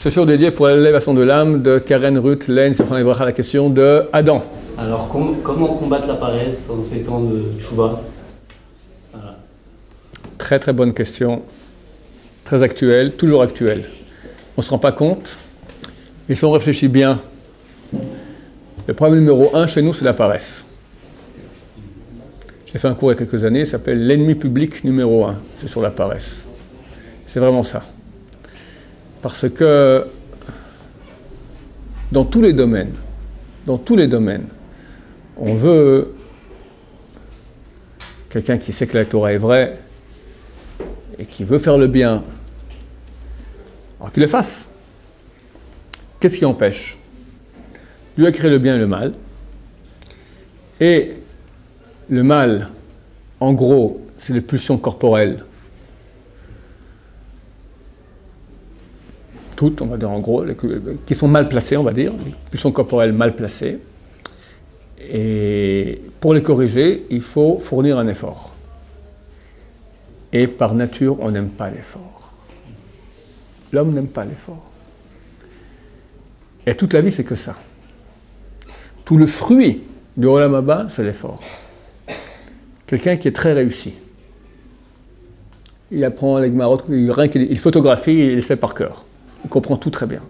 Ce show dédié pour l'élévation de l'âme de Karen Ruth Lane sur la question de Adam. Alors, comment combattre la paresse en ces temps de tchouva? Voilà. Très très bonne question, très actuelle, toujours actuelle. On ne se rend pas compte, et si on réfléchit bien, le problème numéro 1 chez nous, c'est la paresse. J'ai fait un cours il y a quelques années, il s'appelle l'ennemi public numéro 1, c'est sur la paresse. C'est vraiment ça. Parce que dans tous les domaines, on veut quelqu'un qui sait que la Torah est vraie et qui veut faire le bien, alors qu'il le fasse. Qu'est-ce qui empêche? Dieu a créé le bien et le mal. Et le mal, en gros, c'est les pulsions corporelles. Toutes, on va dire en gros, qui sont mal placées, on va dire, les pulsions corporelles mal placées. Et pour les corriger, il faut fournir un effort. Et par nature, on n'aime pas l'effort. L'homme n'aime pas l'effort. Et toute la vie, c'est que ça. Tout le fruit du Olam Haba, c'est l'effort. Quelqu'un qui est très réussi. Il apprend les Gemarot, il photographie et il les fait par cœur. Il comprend tout très bien.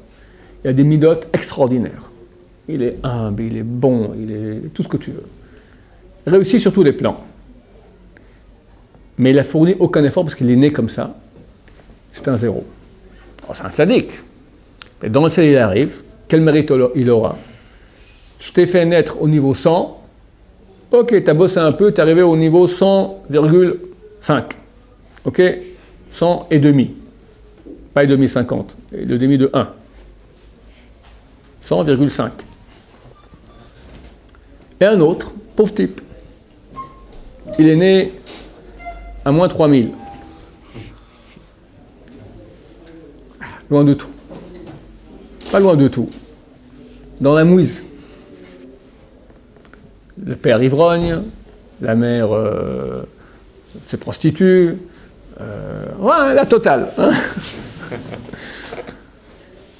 Il a des midotes extraordinaires. Il est humble, il est bon, il est tout ce que tu veux. Réussi sur tous les plans. Mais il n'a fourni aucun effort parce qu'il est né comme ça. C'est un zéro. Alors, c'est un sadique. Mais dans le ciel, il arrive. Quel mérite il aura? Je t'ai fait naître au niveau 100. Ok, tu as bossé un peu, tu es arrivé au niveau 100,5. Ok, 100 et demi. Pas et demi 50, et le demi de 1. 100,5. Et un autre, pauvre type. Il est né à moins 3000. Loin de tout. Pas loin de tout. Dans la mouise. Le père ivrogne, la mère se prostitue. Ouais, la totale. Hein.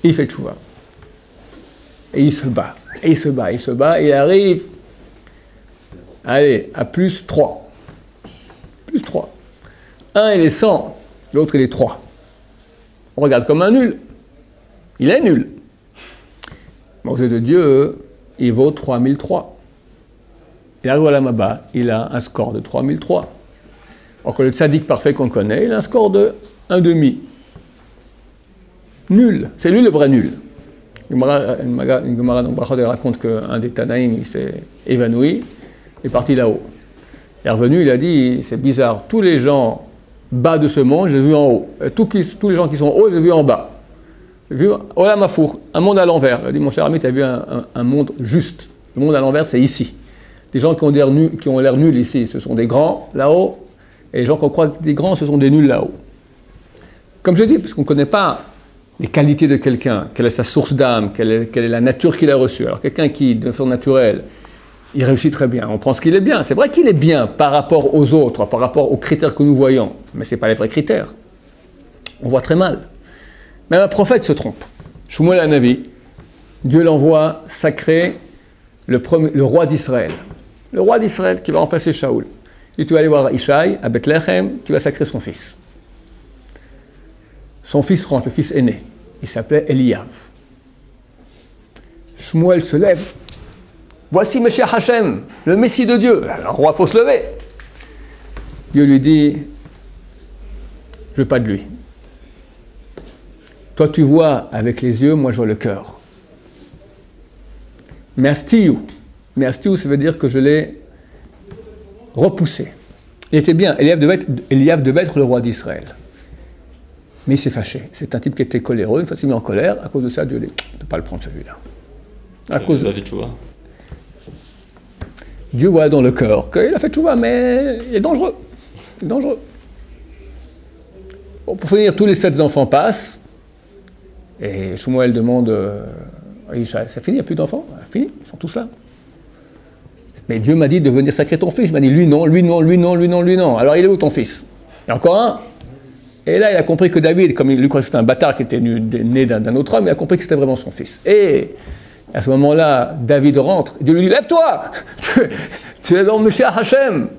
Il fait tchouva. Et il se bat. Et il se bat, il se bat. Et il arrive, allez, à plus 3. Plus 3. Un, il est 100. L'autre, il est 3. On regarde comme un nul. Il est nul. Mais aux yeux de Dieu, il vaut 3003. Il arrive à la Maba, il a un score de 3003. Alors que le tzaddik parfait qu'on connaît, il a un score de 1,5. Nul. C'est lui le vrai nul. Une Gemara dans Brachot raconte qu'un des Tanaïm, il s'est évanoui, il est parti là-haut. Il est revenu, il a dit, c'est bizarre, tous les gens bas de ce monde, j'ai vu en haut. Et tous les gens qui sont hauts, j'ai vu en bas. J'ai vu Olam Hafour, un monde à l'envers. Il a dit, mon cher ami, tu as vu un monde juste. Le monde à l'envers, c'est ici. Les gens qui ont l'air nuls ici, ce sont des grands là-haut, et les gens qu'on croit des grands, ce sont des nuls là-haut. Comme je dis, parce qu'on ne connaît pas les qualités de quelqu'un, quelle est sa source d'âme, quelle est la nature qu'il a reçue. Alors quelqu'un qui, de façon naturelle, il réussit très bien, on pense qu'il est bien. C'est vrai qu'il est bien par rapport aux autres, par rapport aux critères que nous voyons, mais ce n'est pas les vrais critères. On voit très mal. Même un prophète se trompe. Shmuel HaNavi, Dieu l'envoie sacrer le roi d'Israël. Le roi d'Israël qui va remplacer Shaoul. Et tu vas aller voir Ishaï à Bethléem, tu vas sacrer son fils. Son fils rentre, le fils aîné. Il s'appelait Eliav. Shmuel se lève. Voici Meshiach Hashem, le Messie de Dieu. Alors, le roi, il faut se lever. Dieu lui dit, je veux pas de lui. Toi, tu vois avec les yeux, moi, je vois le cœur. Me'astiu. Me'astiu, ça veut dire que je l'ai repoussé. Il était bien. Eliav devait être le roi d'Israël. Mais il s'est fâché. C'est un type qui était coléreux. Une fois qu'il s'est mis en colère, à cause de ça, Dieu ne peut pas le prendre celui-là. À cause de tchouva. Dieu voit dans le cœur qu'il a fait tchouva, mais il est dangereux. Il est dangereux. Bon, pour finir, tous les 7 enfants passent. Et Shmuel demande à Ishaï, c'est fini, il n'y a plus d'enfants? Fini, ils sont tous là. Mais Dieu m'a dit de venir sacrer ton fils. Il m'a dit, lui non, lui non, lui non, lui non, lui non. Alors il est où ton fils? Il y a encore un. Et là, il a compris que David, comme il lui croyait que c'était un bâtard qui était né d'un autre homme, il a compris que c'était vraiment son fils. Et à ce moment-là, David rentre, Dieu lui dit, lève-toi, tu es dans Meshiach Hashem.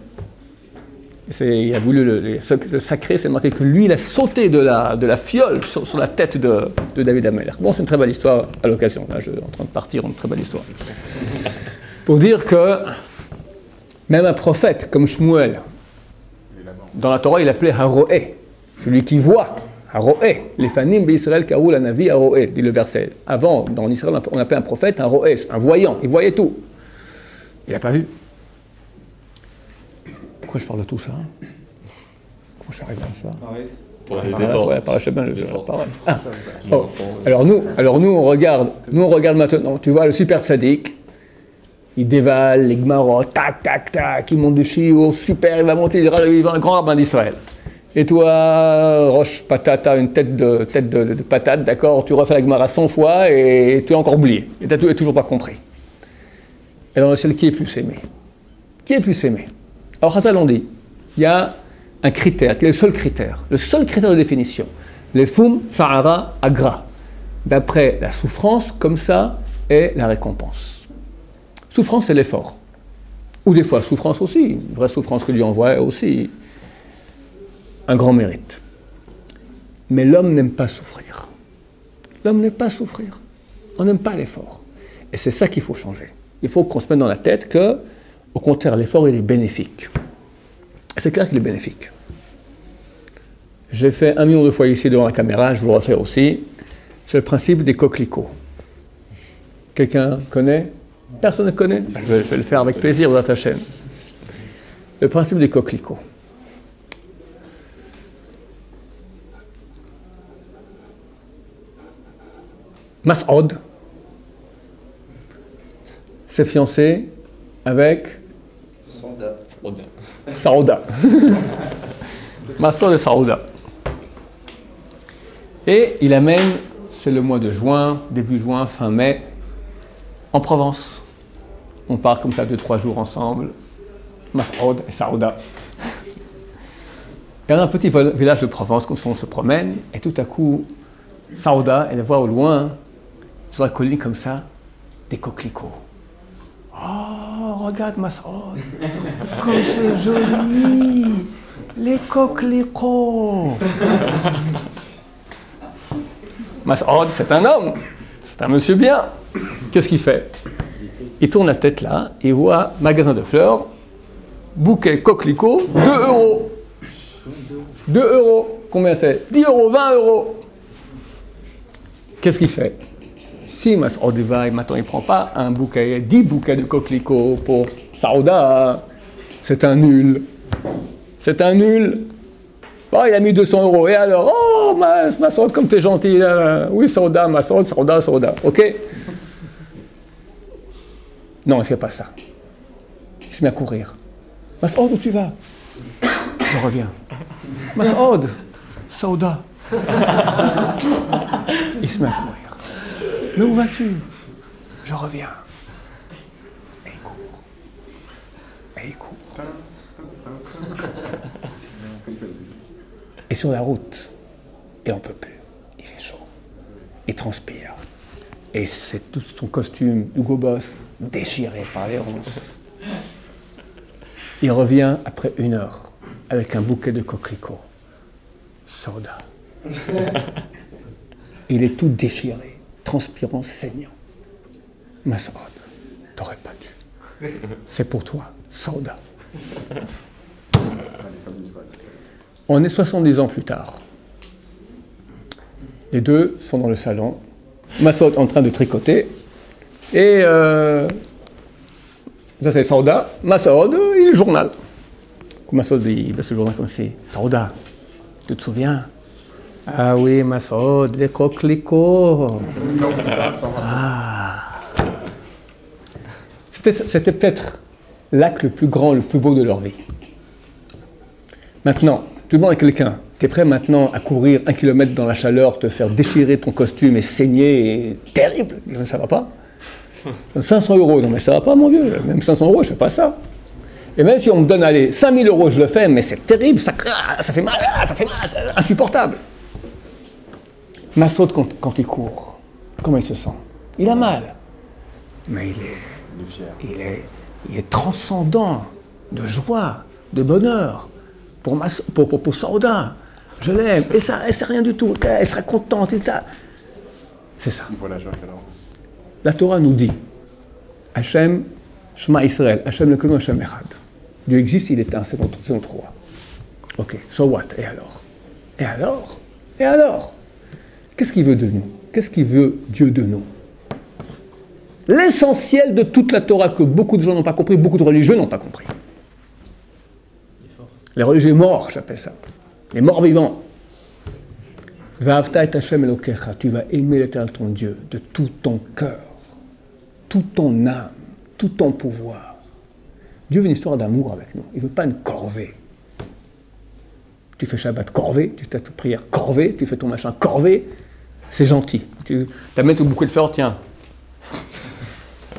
Il a voulu le sacrer, c'est marqué que lui, il a sauté de la fiole sur la tête de David Ameller. Bon, c'est une très belle histoire à l'occasion. Là, je suis en train de partir, une très belle histoire. Pour dire que même un prophète comme Shmuel, dans la Torah, il appelait Haroé, celui qui voit. Haroé. Les fanim d'Israël karou la navi Haroé, dit le verset. Avant, dans Israël, on appelait un prophète un Haroé, un voyant. Il voyait tout. Il n'a pas vu. Pourquoi je parle de tout ça? Comment je suis arrivé à ça? Pour arriver fort. Ouais, par Alors nous, on regarde maintenant. Tu vois, le super sadique, il dévale les gmarot, tac, tac, tac, il monte du chiour, super, il va monter, il va un grand rabbin d'Israël. Et toi, roche patata, une tête de patate, d'accord, tu refais la gmara 100 fois et tu as encore oublié. Et tu n'as toujours pas compris. Et dans le ciel, qui est plus aimé? Qui est plus aimé? Alors, Chazal, on dit, il y a un critère, qui est le seul critère de définition. Le fum, sa'ara, agra. D'après la souffrance, comme ça, est la récompense. Souffrance, c'est l'effort. Ou des fois, souffrance aussi, une vraie souffrance que Dieu envoie aussi. Un grand mérite. Mais l'homme n'aime pas souffrir. L'homme n'aime pas souffrir. On n'aime pas l'effort. Et c'est ça qu'il faut changer. Il faut qu'on se mette dans la tête que, au contraire, l'effort, il est bénéfique. Et c'est clair qu'il est bénéfique. J'ai fait 1 million de fois ici devant la caméra, je vous le refais aussi. C'est le principe des coquelicots. Quelqu'un connaît? Personne ne connaît? Je vais le faire avec plaisir dans ta chaîne. Le principe des coquelicots. Mas'od s'est fiancé avec Saouda. Mas'od et Saouda. Et il amène, c'est le mois de juin, début juin, fin mai, en Provence. On part comme ça 2-3 jours ensemble, Mas'od et Saouda. Il y a un petit village de Provence, comme on se promène, et tout à coup, Saouda, elle voit au loin, sur la colline comme ça, des coquelicots. Oh, regarde Mas'od, comme c'est joli, les coquelicots. Mas'od, c'est un homme, c'est un monsieur bien. Qu'est-ce qu'il fait? Il tourne la tête là, et il voit magasin de fleurs, bouquet coquelicot, 2 euros. 2 euros, combien c'est? 10 euros, 20 euros. Qu'est-ce qu'il fait? Si Mas'od va et maintenant il ne prend pas un bouquet, 10 bouquets de coquelicots pour Saouda, c'est un nul. C'est un nul. Oh, il a mis 200 euros. Et alors, oh, Mas'od, comme t'es gentil. Oui, Saouda, Mas'od, Saouda, Saouda. Ok? Non, il ne fait pas ça. Il se met à courir. Mas'od, où tu vas? Je reviens. Mas'od, Saouda. Il se met à courir. Mais où vas-tu? Je reviens. Et il court. Et il court. Et sur la route, et on ne peut plus. Il fait chaud. Il transpire. Et c'est tout son costume Hugo Boss déchiré par les ronces. Il revient après 1 heure avec un bouquet de coquelicots. Saouda. Il est tout déchiré, transpirant, saignant. Mas'od, t'aurais pas dû. C'est pour toi, Saouda. On est 70 ans plus tard. Les deux sont dans le salon. Mas'od en train de tricoter. Et ça c'est Saouda. Mas'od, il le journal. Mas'od, il laisse le journal comme ça. Saouda, tu te souviens? Ah oui, Mas'od, les coquelicots. Ah. C'était peut-être l'acte le plus grand, le plus beau de leur vie. Maintenant, tu demandes à quelqu'un, tu es prêt maintenant à courir 1 kilomètre dans la chaleur, te faire déchirer ton costume et saigner, et terrible, ça va pas. 500 euros, non mais ça va pas mon vieux, même 500 euros, je fais pas ça. Et même si on me donne, allez, 5 000 euros, je le fais, mais c'est terrible, ça fait mal, c'est insupportable. Massoud, quand il court, comment il se sent? Il a mal. Mais il est transcendant de joie, de bonheur. Pour Saouda, je l'aime, et ça, c'est rien du tout, elle sera contente, et ça. C'est ça. La Torah nous dit, Hachem, Shema Israël, Hachem le Kenu, Hachem Echad. Dieu existe, il est un, c'est notre roi. Ok, so what? Et alors? Et alors? Et alors? Qu'est-ce qu'il veut de nous? Qu'est-ce qu'il veut Dieu de nous? L'essentiel de toute la Torah que beaucoup de gens n'ont pas compris, beaucoup de religieux n'ont pas compris. Les religieux morts, j'appelle ça. Les morts vivants. Va'avta et Hashem Elokecha, tu vas aimer l'Éternel ton Dieu de tout ton cœur, toute ton âme, tout ton pouvoir. Dieu veut une histoire d'amour avec nous. Il ne veut pas une corvée. Tu fais Shabbat corvée, tu fais ta prière corvée, tu fais ton machin corvée, c'est gentil. Tu amènes ton bouquet de fleurs, tiens.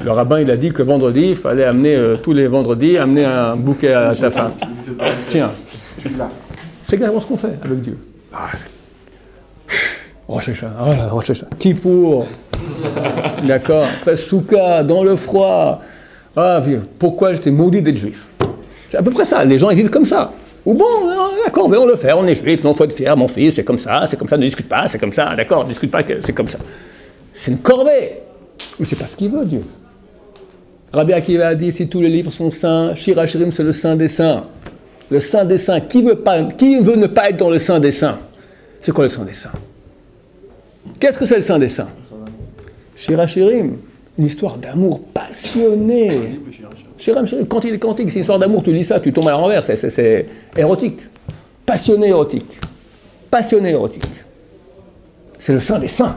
Le rabbin, il a dit que vendredi, il fallait amener, tous les vendredis, amener un bouquet à ta femme. Tiens. C'est exactement ce qu'on fait avec Dieu. Rosh Hashanah, Rosh Hashanah, Kippour, d'accord, après Souka, dans le froid. Ah, pourquoi j'étais maudit d'être juif? C'est à peu près ça, les gens ils vivent comme ça. Ou bon, d'accord, mais on le fait, on est juif, non, faut être fier, mon fils, c'est comme ça, ne discute pas, c'est comme ça, d'accord, ne discute pas, c'est comme ça. C'est une corvée, mais c'est pas ce qu'il veut, Dieu. Rabbi Akiva a dit, si tous les livres sont saints, Shir HaShirim, c'est le saint des saints. Le saint des saints, qui veut ne pas être dans le saint des saints? C'est quoi le saint des saints? Qu'est-ce que c'est le saint des saints? Shir HaShirim, une histoire d'amour passionné. Shir HaShirim, quand il est cantique, c'est une histoire d'amour, tu lis ça, tu tombes à l'envers, c'est érotique. Passionné érotique. Passionné érotique. C'est le saint des saints.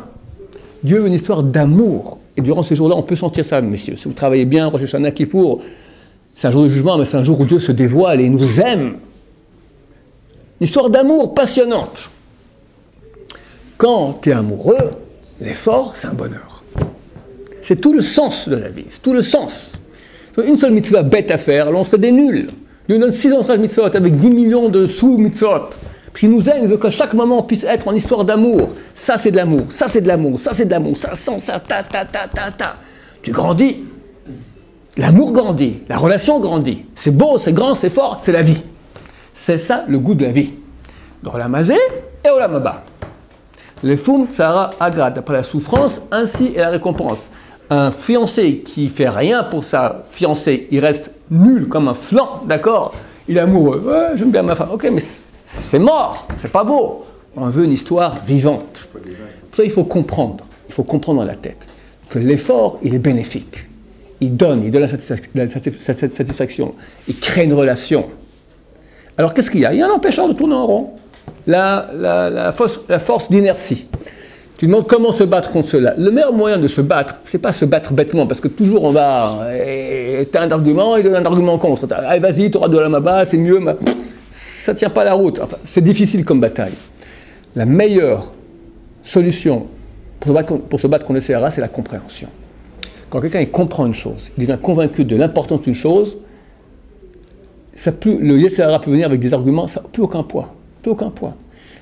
Dieu veut une histoire d'amour. Et durant ces jours-là, on peut sentir ça, messieurs. Si vous travaillez bien, Rosh Hashanah, Kippour, c'est un jour de jugement, mais c'est un jour où Dieu se dévoile et il nous aime. Une histoire d'amour passionnante. Quand tu es amoureux, l'effort, c'est un bonheur. C'est tout le sens de la vie, c'est tout le sens. Une seule mitzvah bête à faire, là on serait des nuls. Dieu nous donne 613 mitzvot avec 10 millions de sous-mitzvot. Parce qu'il nous aime, il veut qu'à chaque moment on puisse être en histoire d'amour. Ça c'est de l'amour, ça c'est de l'amour, ça c'est de l'amour, ça sans ça, ta. Tu grandis, l'amour grandit, la relation grandit. C'est beau, c'est grand, c'est fort, c'est la vie. C'est ça le goût de la vie. Dans la mazé et au lamaba. Les foum tsara agrad, après la souffrance, ainsi est la récompense. Un fiancé qui fait rien pour sa fiancée, il reste nul comme un flanc, d'accord? Il est amoureux, ouais, j'aime bien ma femme, ok, mais c'est mort, c'est pas beau. On veut une histoire vivante. Pour ça, il faut comprendre dans la tête que l'effort, il est bénéfique. Il donne la satisfaction, il crée une relation. Alors qu'est-ce qu'il y a? Il y a un empêcheur de tourner en rond. La force d'inertie. Tu demandes comment se battre contre cela. Le meilleur moyen de se battre, c'est pas se battre bêtement, parce que toujours on va... T'as un argument, il donne un argument contre. Allez, vas-y, t'auras de la maba, c'est mieux. Ça tient pas la route. Enfin, c'est difficile comme bataille. La meilleure solution pour se battre contre le CRA, c'est la compréhension. Quand quelqu'un il comprend une chose, il devient convaincu de l'importance d'une chose, le Yetzirah peut venir avec des arguments, ça n'a plus aucun poids. Plus aucun poids.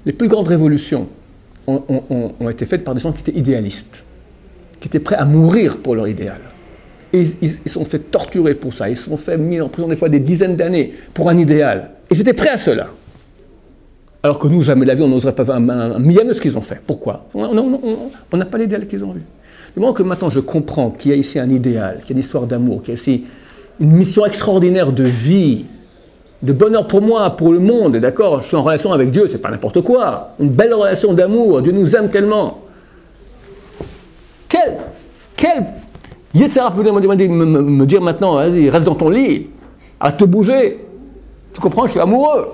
Les plus grandes révolutions ont été faites par des gens qui étaient idéalistes, qui étaient prêts à mourir pour leur idéal. Et ils sont fait torturer pour ça, ils sont fait mis en prison des fois des dizaines d'années pour un idéal. Et ils étaient prêts à cela. Alors que nous, jamais de la vie, on n'oserait pas faire un millième de ce qu'ils ont fait. Pourquoi? On n'a pas l'idéal qu'ils ont eu. Du moment que maintenant je comprends qu'il y a ici un idéal, qu'il y a une histoire d'amour, qu'il y a ici une mission extraordinaire de vie, de bonheur pour moi, pour le monde, d'accord? Je suis en relation avec Dieu, c'est pas n'importe quoi. Une belle relation d'amour, Dieu nous aime tellement. Quel Yetzirah peut me dire maintenant, vas-y, reste dans ton lit, arrête de te bouger. Tu comprends, je suis amoureux.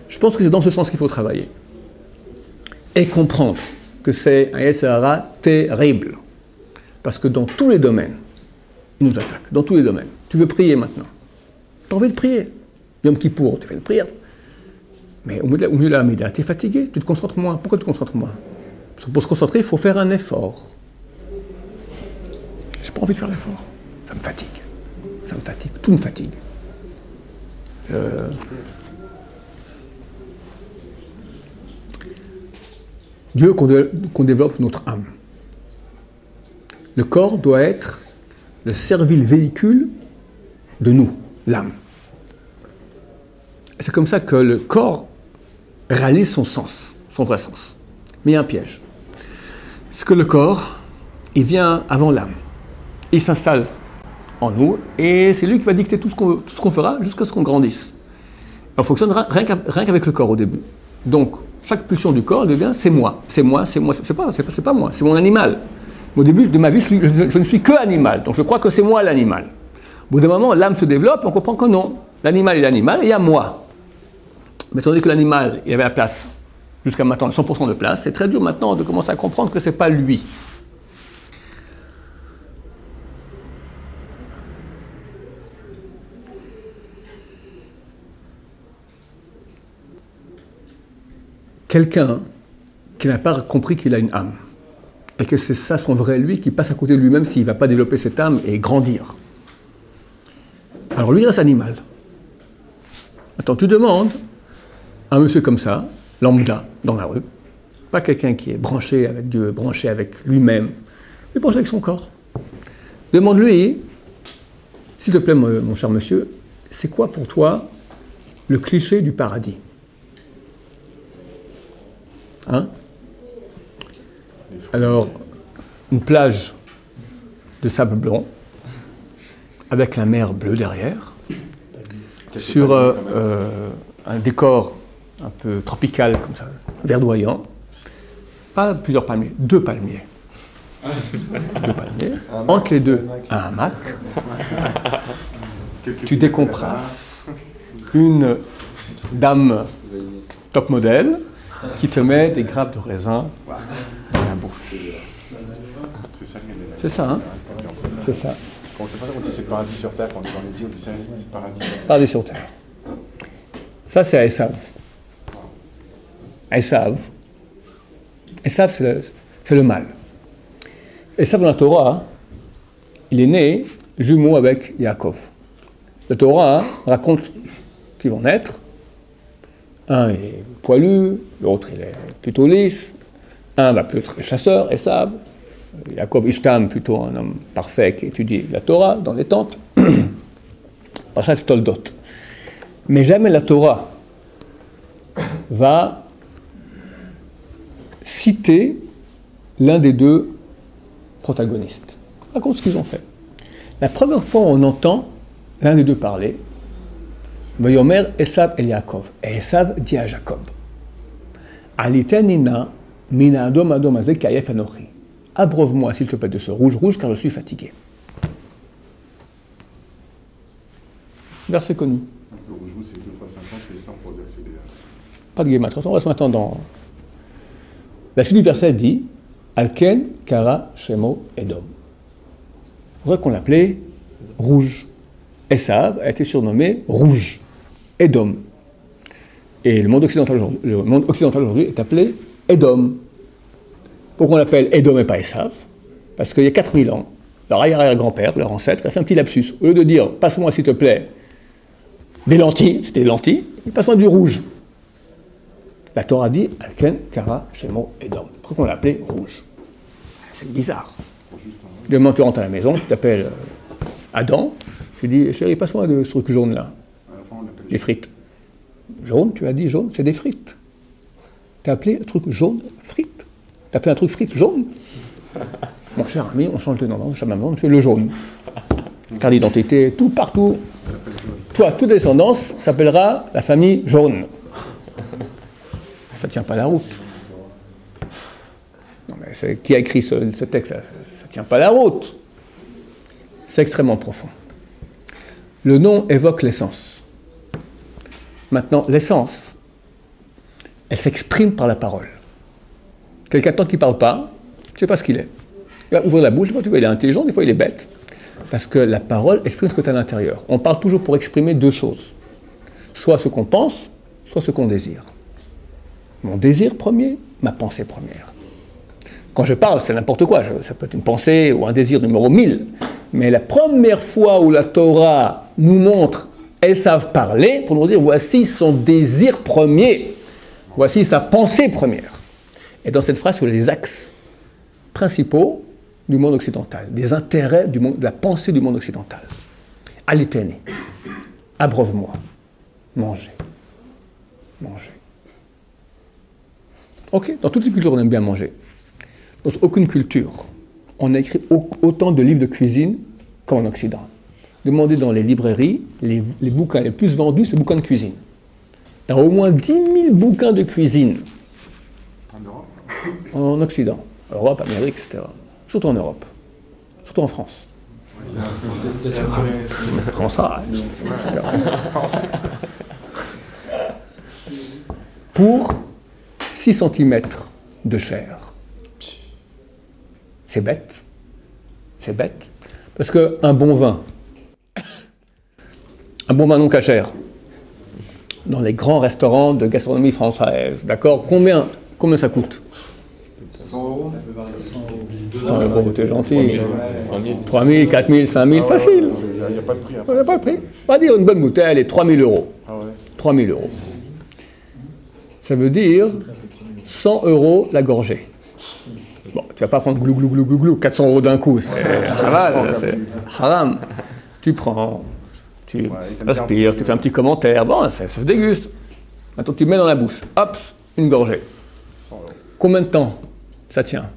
Je pense que c'est dans ce sens qu'il faut travailler. Et comprendre que c'est un Yetzirah terrible. Parce que dans tous les domaines, il nous attaque, dans tous les domaines. Tu veux prier maintenant. Tu as envie de prier. Yom Kippour, tu fais une prière. Mais au milieu de la Hamida, tu es fatigué, tu te concentres moins. Pourquoi tu te concentres moins? Parce que pour se concentrer, il faut faire un effort. J'ai pas envie de faire l'effort. Ça me fatigue. Tout me fatigue. Dieu qu'on développe notre âme. Le corps doit être le servile véhicule de nous, l'âme. C'est comme ça que le corps réalise son sens, son vrai sens. Mais il y a un piège. C'est que le corps, il vient avant l'âme. Il s'installe en nous et c'est lui qui va dicter tout ce qu'on fera jusqu'à ce qu'on grandisse. On fonctionnera rien qu'avec le corps au début. Donc, chaque pulsion du corps devient c'est moi, c'est moi, c'est moi. C'est pas moi, c'est mon animal. Au début de ma vie, je ne suis que animal, donc je crois que c'est moi l'animal. Au bout d'un moment, l'âme se développe et on comprend que non. L'animal est l'animal et il y a moi. Mais étant donné que l'animal, il avait la place, jusqu'à maintenant, 100% de place, c'est très dur maintenant de commencer à comprendre que ce n'est pas lui. Quelqu'un qui n'a pas compris qu'il a une âme, et que c'est ça son vrai lui qui passe à côté de lui-même s'il ne va pas développer cette âme et grandir. Alors lui, il reste animal. Attends, tu demandes à un monsieur comme ça, lambda, dans la rue, pas quelqu'un qui est branché avec Dieu, branché avec lui-même, mais branché avec son corps. Demande-lui, s'il te plaît, mon cher monsieur, c'est quoi pour toi le cliché du paradis? Hein? Alors, une plage de sable blanc, avec la mer bleue derrière, sur un décor un peu tropical comme ça, verdoyant, pas plusieurs palmiers, 2 palmiers. 2 palmiers, entre les deux, un hamac, tu décompresses, une dame top modèle qui te met des grappes de raisin dans la bouche. C'est ça, hein? C'est ça. C'est pour ça qu'on dit c'est le paradis sur terre, quand on est dans les îles, on dit c'est le paradis. Paradis sur terre. Ça, c'est Esav. Esav, c'est le mal. Esav, dans la Torah, il est né jumeau avec Yaakov. La Torah raconte qu'ils vont naître. Un est poilu, l'autre il est plutôt lisse. Un va plutôt être chasseur, Esav. Yaakov Ishtam, plutôt un homme parfait qui étudie la Torah dans les tentes. Parashat Toldot. Mais jamais la Torah va citer l'un des deux protagonistes. Raconte ce qu'ils ont fait. La première fois où on entend l'un des deux parler, Vayomer Esav el Yaakov. Et Esav dit à Jacob, Alitenina mina adom adom azek kayef anochi. Abreuve-moi, s'il te plaît, de ce rouge, car je suis fatigué. Verset connu. Le rouge, c'est 2 fois 50, c'est 100 pour dire que c'est des... Pas de guématrie. On reste maintenant dans... La suite du verset dit Alken kara shemo edom. C'est vrai qu'on l'appelait rouge. Esav a été surnommé rouge. Edom. Et le monde occidental aujourd'hui est appelé Edom. Pourquoi on l'appelle Edom et pas Esav? Parce qu'il y a 4000 ans, leur arrière-grand-père, leur ancêtre, a fait un petit lapsus. Au lieu de dire « passe-moi s'il te plaît des lentilles », c'était des lentilles, « passe-moi du rouge ». La Torah dit « Alken kara shemo Edom ». Pourquoi on l'appelait rouge? C'est bizarre. Demain tu rentres à la maison, tu t'appelles Adam, tu dis « chérie, passe-moi de ce truc jaune-là ». Des frites. Jaune, tu as dit jaune, c'est des frites. Tu as appelé un truc jaune frites. Tu as appelé un truc frites jaune. Mon cher ami, on change de nom, tu es le jaune. Carte d'identité, tout partout. Toi, toute descendance s'appellera la famille jaune. Ça ne tient pas la route. Non, mais qui a écrit ce texte? Ça ne tient pas la route. C'est extrêmement profond. Le nom évoque l'essence. Maintenant, l'essence, elle s'exprime par la parole. Quelqu'un tant qu'il ne parle pas, tu ne sais pas ce qu'il est. Il va ouvrir la bouche, des fois tu vois, il est intelligent, des fois il est bête. Parce que la parole exprime ce que tu as à l'intérieur. On parle toujours pour exprimer 2 choses. Soit ce qu'on pense, soit ce qu'on désire. Mon désir premier, ma pensée première. Quand je parle, c'est n'importe quoi. Ça peut être une pensée ou un désir numéro 1000. Mais la première fois où la Torah nous montre Elles savent parler pour nous dire voici son désir premier, voici sa pensée première. Et dans cette phrase, il y a les axes principaux du monde occidental, des intérêts du monde, de la pensée du monde occidental. Aliteni, abreuve-moi, manger, manger. Ok, dans toutes les cultures, on aime bien manger. Dans aucune culture, on a écrit autant de livres de cuisine qu'en Occident. Demandez dans les librairies, les bouquins les plus vendus, c'est les bouquins de cuisine. Il y a au moins 10 000 bouquins de cuisine. En Europe? En Occident. Europe, Amérique, etc. Surtout en Europe. Surtout en France. France, pour 6 cm de chair. C'est bête. C'est bête. Parce qu'un bon vin, un bon vin non cachère, dans les grands restaurants de gastronomie française, d'accord, combien ça coûte? 100 euros? 100 euros, t'es gentil. 3 000, 4 000, 5 000, facile. Il n'y a pas de prix. Il n'y a pas de prix. On va dire une bonne bouteille, elle est 3 000 euros. Ah ouais. 3 000 euros. Ça veut dire 100 euros la gorgée. Bon, tu vas pas prendre glou, glou, glou, glou, glou, 400 euros d'un coup, c'est halal, c'est haram. Tu prends, tu respires, tu fais un petit commentaire, bon, ça se déguste. Maintenant, tu mets dans la bouche, hop, une gorgée. 100 euros. Combien de temps ça tient?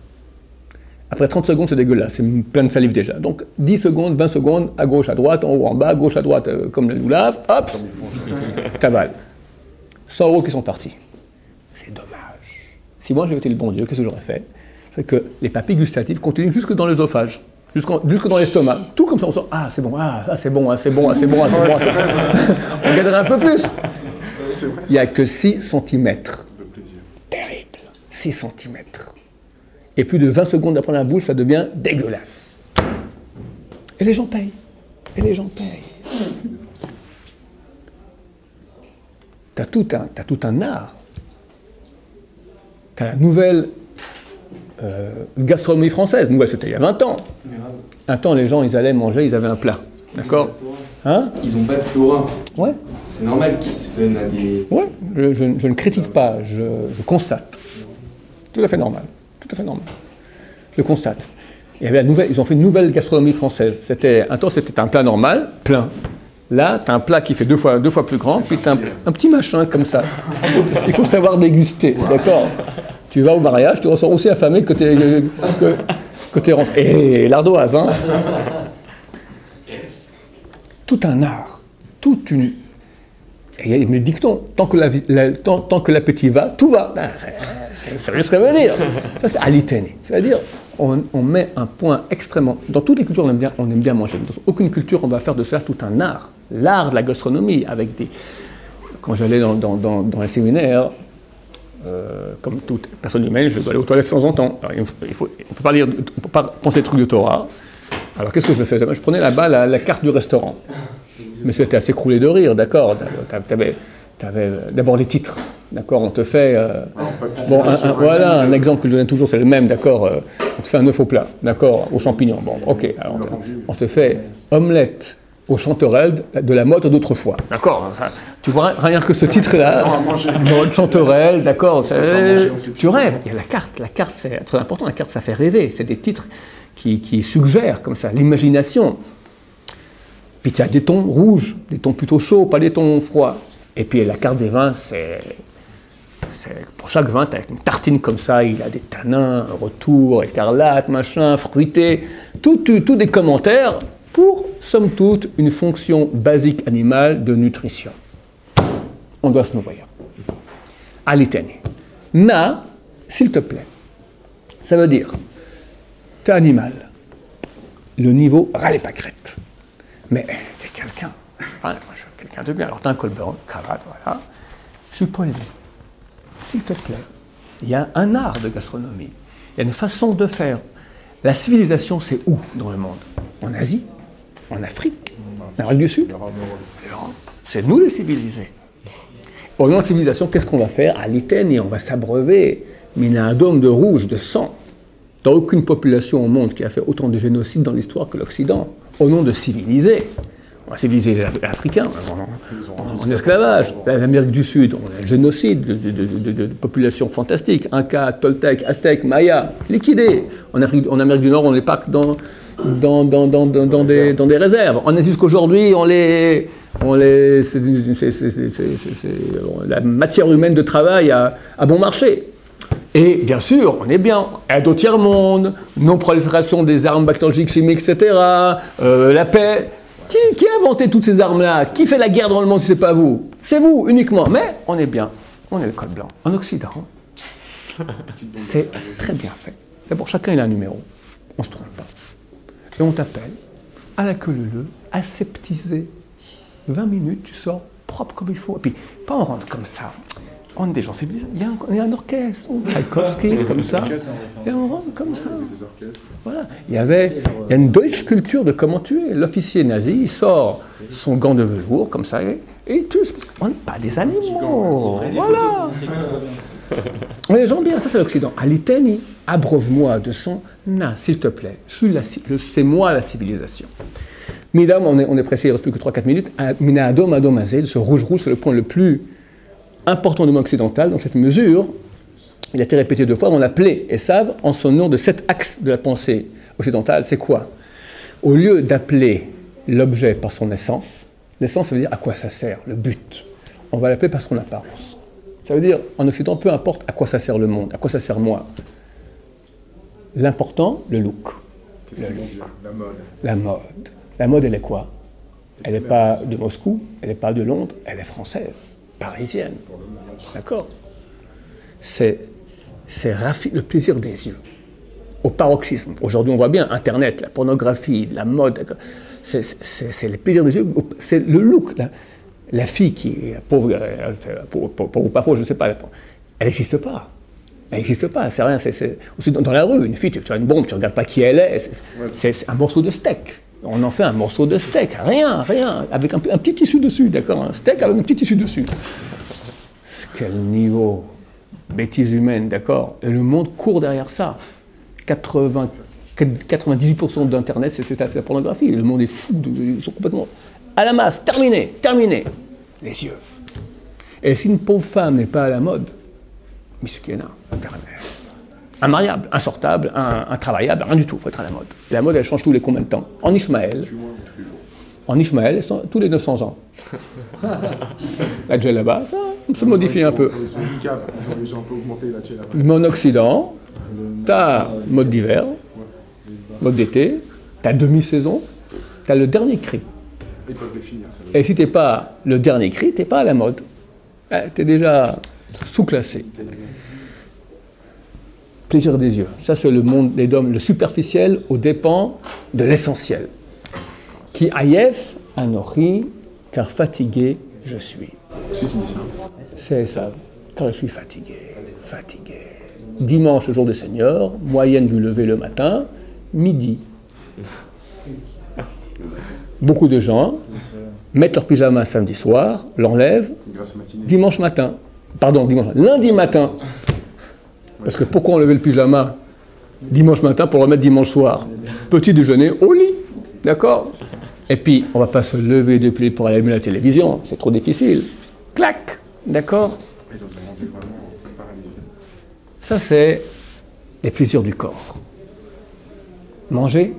Après 30 secondes, c'est dégueulasse, c'est plein de salive déjà. Donc 10 secondes, 20 secondes, à gauche, à droite, en haut, en bas, à gauche, à droite, comme le lave, hop, t'avales. 100 euros qui sont partis. C'est dommage. Si moi j'avais été le bon Dieu, qu'est-ce que j'aurais fait? C'est que les papilles gustatives continuent jusque dans l'œsophage, jusque dans l'estomac. Tout comme ça, on sent, ah c'est bon, ah c'est bon, ah c'est bon, ah c'est bon, ah c'est bon. On garderait un peu plus. Il n'y a que 6 cm. Terrible. 6 cm. Et plus de 20 secondes après la bouche, ça devient dégueulasse. Et les gens payent. Et les gens payent. T'as tout un art. T'as la nouvelle gastronomie française. Nouvelle, c'était il y a 20 ans. Un temps, les gens, ils allaient manger, ils avaient un plat. D'accord? Hein? Ils ont pas de taurin. Ouais. C'est normal qu'ils se donnent à des... Ouais, je ne critique pas, je constate. Tout à fait normal. Tout à fait normal. Je constate. Il y avait ils ont fait une nouvelle gastronomie française. Un temps, c'était un plat normal, plein. Là, tu as un plat qui fait deux fois plus grand, puis tu as un petit machin comme ça. Il faut savoir déguster, d'accord? Tu vas au mariage, tu ressors aussi affamé que t'es rentré. Et l'ardoise, hein? Tout un art, toute une... Et il y a mes dictons, tant que l'appétit va, tout va. Ben, ça veut juste revenir. Ça, c'est aliteni. C'est-à-dire, on met un point extrêmement... Dans toutes les cultures, on aime bien manger. Dans aucune culture, on va faire de ça tout un art. L'art de la gastronomie, avec des... Quand j'allais dans les séminaires, comme toute personne humaine, je dois aller aux toilettes de temps en temps. Alors, on ne peut pas penser des trucs de Torah. Alors, qu'est-ce que je faisais? Je prenais là-bas la carte du restaurant. Mais c'était à s'écrouler de rire, d'accord. T'avais d'abord les titres, d'accord. On te fait... voilà, un exemple que je donne toujours, c'est le même, d'accord. On te fait un œuf au plat, d'accord, aux champignons. Bon, ok. Alors, on te fait omelette aux chanterelles de la mode d'autrefois, d'accord. Tu vois rien que ce titre-là, mode chanterelle, d'accord. Tu rêves. Il y a la carte. La carte, c'est très important. La carte, ça fait rêver. C'est des titres qui suggèrent comme ça l'imagination. Puis tu as des tons rouges, des tons plutôt chauds, pas des tons froids. Et puis la carte des vins, c'est pour chaque vin, tu as une tartine comme ça, il a des tanins, un retour, écarlate, machin, fruité, tout des commentaires pour, somme toute, une fonction basique animale de nutrition. On doit se nourrir. Aliteni. Na, s'il te plaît. Ça veut dire, t'es animal. Le niveau râle pas crête. Mais t'es quelqu'un, je suis quelqu'un de bien. Alors t'as un colbert, une cravate, voilà. Je suis pas élevé. S'il te plaît, il y a un art de gastronomie. Il y a une façon de faire. La civilisation, c'est où dans le monde? En Asie? En Afrique? En Amérique du Sud? L'Europe. C'est nous les civilisés. Au nom de civilisation, qu'est-ce qu'on va faire? À l'Itanie, on va s'abreuver. Mais il y a un dôme de rouge, de sang. Il n'y a aucune population au monde qui a fait autant de génocides dans l'histoire que l'Occident. Au nom de civiliser, On a civilisé les Africains en esclavage. L'Amérique du Sud, on a un génocide de populations fantastiques. Incas, Toltecs, Aztèques, Mayas, liquidés. En Amérique du Nord, on les parque dans des réserves. En Asie jusqu'aujourd'hui, la matière humaine de travail à bon marché. Et bien sûr, on est bien, aide au tiers-monde, non-prolifération des armes bactériologiques, chimiques, etc., la paix. Qui a inventé toutes ces armes-là? Qui fait la guerre dans le monde si ce n'est pas vous? C'est vous, uniquement. Mais on est bien, on est le code blanc. En Occident, c'est très bien fait. D'abord, chacun il a un numéro, on ne se trompe pas. Et on t'appelle, à la queue leu, aseptisé. 20 minutes, tu sors propre comme il faut. Et puis, pas on rentre comme ça. On est des gens civilisés. Il y a un orchestre, Tchaïkovski, comme ça. Et on rentre comme ça. Voilà. Il y a une Deutsche Culture de comment tuer. L'officier nazi, il sort son gant de velours, comme ça, et il tue. On n'est pas des animaux. Voilà. On est des gens bien, ça c'est l'Occident. Aliteni, abreuve-moi de son na, s'il te plaît. C'est moi la civilisation. Midam, on est pressé, il ne reste plus que 3-4 minutes. Mina Adom Adom Azel, ce rouge-rouge, c'est le point le plus important du monde occidental. Dans cette mesure, il a été répété 2 fois, on l'appelait Esav en son nom de cet axe de la pensée occidentale. C'est quoi? Au lieu d'appeler l'objet par son essence, l'essence, ça veut dire à quoi ça sert, le but. On va l'appeler par son apparence. Ça veut dire, en Occident, peu importe à quoi ça sert le monde, à quoi ça sert moi. L'important, le look. Le look. La mode. La mode, elle est quoi? Elle n'est pas de Moscou, elle n'est pas de Londres, elle est française, parisienne. D'accord? C'est le plaisir des yeux, au paroxysme. Aujourd'hui, on voit bien, Internet, la pornographie, la mode, c'est le plaisir des yeux, c'est le look. La fille qui est pauvre ou pas pauvre, je ne sais pas, elle n'existe pas. Elle n'existe pas, c'est rien. Aussi dans la rue, une fille, tu as une bombe, tu ne regardes pas qui elle est, c'est un morceau de steak. On en fait un morceau de steak, rien, avec un petit tissu dessus, d'accord? Un steak avec un petit tissu dessus. Quel niveau! Bêtise humaine, d'accord? Et le monde court derrière ça. 98% d'Internet, c'est la pornographie. Le monde est fou, ils sont complètement à la masse, terminé. Les yeux. Et si une pauvre femme n'est pas à la mode, miskena, Internet. Imariable, insortable, intravaillable, rien du tout, il faut être à la mode. Et la mode, elle change tous les combien de temps? En Ishmaël, tous les 900 ans. La djellaba, ça se modifie un peu. Ils ont un peu augmenté la djellaba. Mais en Occident, tu as mode d'hiver, mode d'été, tu as demi-saison, tu as le dernier cri. Ils peuvent les finir. Et si tu n'es pas le dernier cri, tu n'es pas à la mode. Tu es déjà sous-classé. Plaisir des yeux. Ça, c'est le monde des hommes, le superficiel aux dépens de l'essentiel. Qui ayef anochi, car fatigué je suis. C'est qui dit ça? C'est ça, car je suis fatigué. Dimanche, jour du Seigneur, moyenne du lever le matin, midi. Beaucoup de gens mettent leur pyjama samedi soir, l'enlèvent, lundi matin. Parce que pourquoi enlever le pyjama dimanche matin pour le remettre dimanche soir? Petit déjeuner au lit, d'accord? Et puis, on ne va pas se lever depuis pour aller allumer la télévision, c'est trop difficile. Clac, d'accord? Ça, c'est les plaisirs du corps. Manger,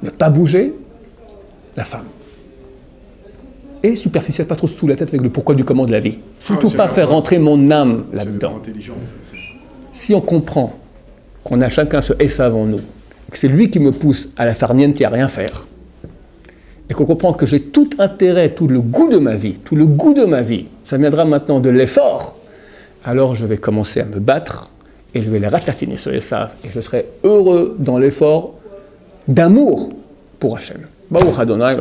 ne pas bouger, la femme. Et superficiel, pas trop sous la tête avec le pourquoi du comment de la vie. Surtout pas faire rentrer mon âme là-dedans. Si on comprend qu'on a chacun ce Esav en nous, que c'est lui qui me pousse à la farniente et à rien faire, et qu'on comprend que j'ai tout intérêt, tout le goût de ma vie, ça viendra maintenant de l'effort, alors je vais commencer à me battre et je vais les ratatiner sur Esav et je serai heureux dans l'effort d'amour pour Hachem. Baruch Adonai,